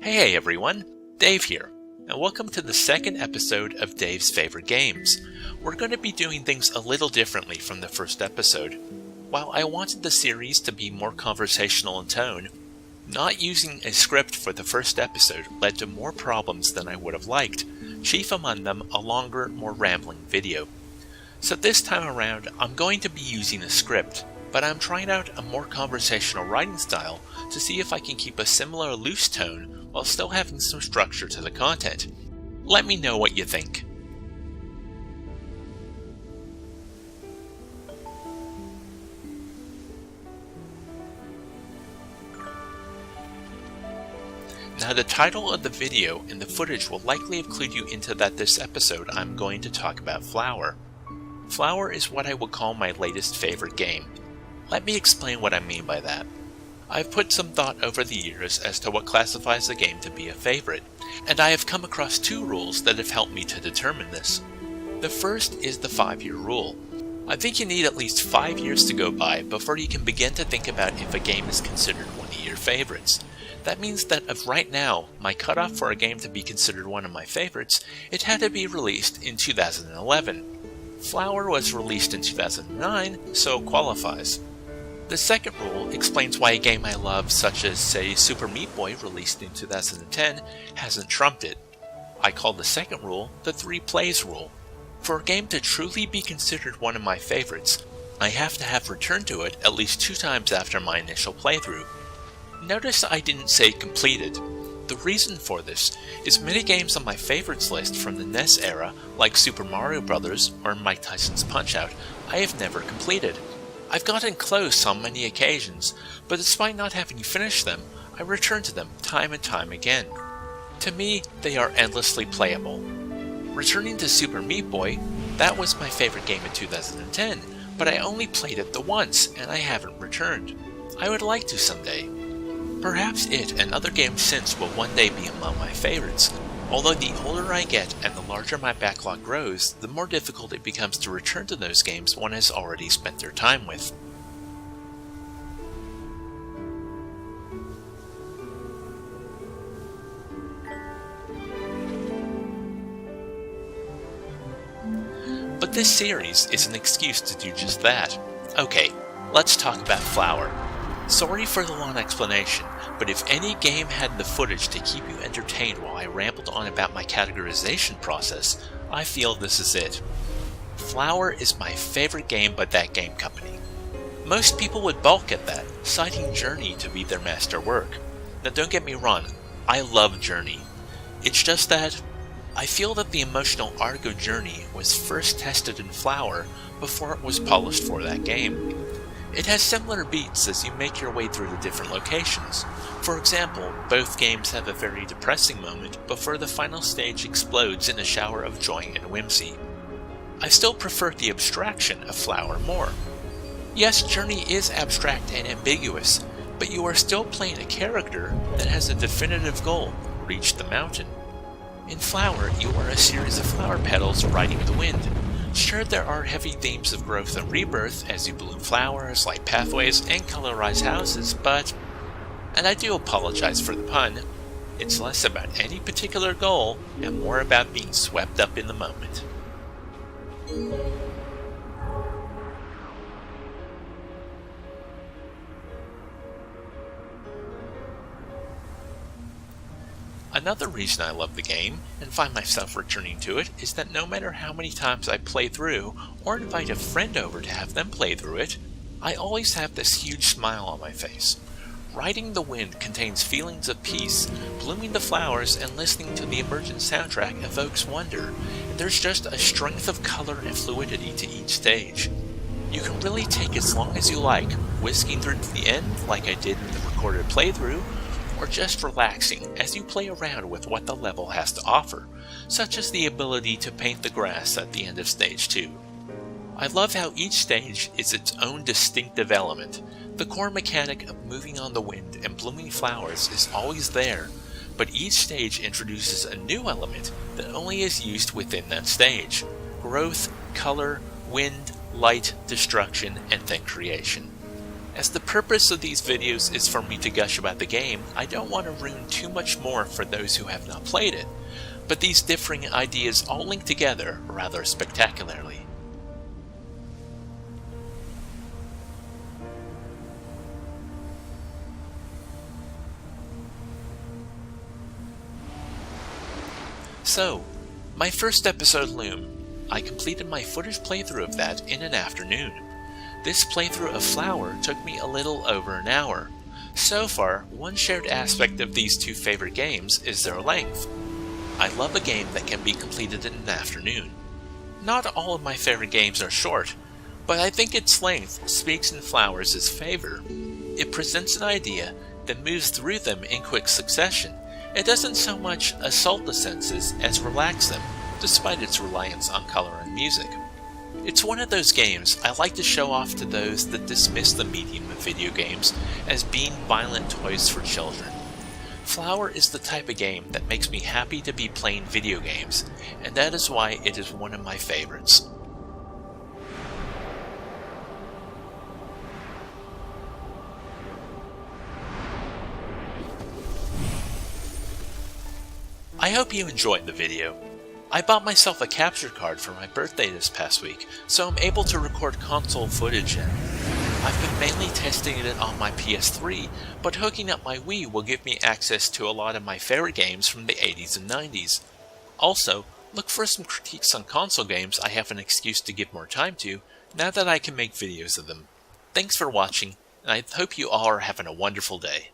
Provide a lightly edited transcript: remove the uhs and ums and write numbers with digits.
Hey everyone, Dave here, and welcome to the second episode of Dave's Favorite Games. We're going to be doing things a little differently from the first episode. While I wanted the series to be more conversational in tone, not using a script for the first episode led to more problems than I would have liked, chief among them a longer, more rambling video. So this time around, I'm going to be using a script, but I'm trying out a more conversational writing style to see if I can keep a similar loose tone while still having some structure to the content. Let me know what you think. Now the title of the video and the footage will likely have clued you into that this episode I'm going to talk about Flower. Flower is what I would call my latest favorite game. Let me explain what I mean by that. I've put some thought over the years as to what classifies a game to be a favorite, and I have come across two rules that have helped me to determine this. The first is the 5-year rule. I think you need at least 5 years to go by before you can begin to think about if a game is considered one of your favorites. That means that of right now, my cutoff for a game to be considered one of my favorites, it had to be released in 2011. Flower was released in 2009, so it qualifies. The second rule explains why a game I love, such as, say, Super Meat Boy, released in 2010, hasn't trumped it. I call the second rule the 3 plays rule. For a game to truly be considered one of my favorites, I have to have returned to it at least 2 times after my initial playthrough. Notice I didn't say completed. The reason for this is many games on my favorites list from the NES era, like Super Mario Bros. Or Mike Tyson's Punch-Out, I have never completed. I've gotten close on many occasions, but despite not having finished them, I return to them time and time again. To me, they are endlessly playable. Returning to Super Meat Boy, that was my favorite game in 2010, but I only played it the once, and I haven't returned. I would like to someday. Perhaps it and other games since will one day be among my favorites, although the older I get and the larger my backlog grows, the more difficult it becomes to return to those games one has already spent their time with. But this series is an excuse to do just that. Okay, let's talk about Flower. Sorry for the long explanation, but if any game had the footage to keep you entertained while I rambled on about my categorization process, I feel this is it. Flower is my favorite game by Thatgamecompany. Most people would balk at that, citing Journey to be their masterwork. Now don't get me wrong, I love Journey. It's just that I feel that the emotional arc of Journey was first tested in Flower before it was polished for that game. It has similar beats as you make your way through the different locations. For example, both games have a very depressing moment before the final stage explodes in a shower of joy and whimsy. I still prefer the abstraction of Flower more. Yes, Journey is abstract and ambiguous, but you are still playing a character that has a definitive goal: reach the mountain. In Flower, you are a series of flower petals riding the wind. Sure, there are heavy themes of growth and rebirth as you bloom flowers, light pathways, and colorize houses, but, and I do apologize for the pun, it's less about any particular goal and more about being swept up in the moment. Another reason I love the game, and find myself returning to it, is that no matter how many times I play through, or invite a friend over to have them play through it, I always have this huge smile on my face. Riding the Wind contains feelings of peace, blooming the flowers and listening to the emergent soundtrack evokes wonder, and there's just a strength of color and fluidity to each stage. You can really take as long as you like, whisking through to the end like I did in the recorded playthrough, or just relaxing as you play around with what the level has to offer, such as the ability to paint the grass at the end of stage 2. I love how each stage is its own distinctive element. The core mechanic of moving on the wind and blooming flowers is always there, but each stage introduces a new element that only is used within that stage: growth, color, wind, light, destruction, and then creation. As the purpose of these videos is for me to gush about the game, I don't want to ruin too much more for those who have not played it, but these differing ideas all link together rather spectacularly. So, my first episode Loom. I completed my footage playthrough of that in an afternoon. This playthrough of Flower took me a little over an hour. So far, one shared aspect of these two favorite games is their length. I love a game that can be completed in an afternoon. Not all of my favorite games are short, but I think its length speaks in Flower's favor. It presents an idea that moves through them in quick succession. It doesn't so much assault the senses as relax them, despite its reliance on color and music. It's one of those games I like to show off to those that dismiss the medium of video games as being violent toys for children. Flower is the type of game that makes me happy to be playing video games, and that is why it is one of my favorites. I hope you enjoyed the video. I bought myself a capture card for my birthday this past week, so I'm able to record console footage in. I've been mainly testing it on my PS3, but hooking up my Wii will give me access to a lot of my favorite games from the 80s and 90s. Also, look for some critiques on console games I have an excuse to give more time to, now that I can make videos of them. Thanks for watching, and I hope you all are having a wonderful day.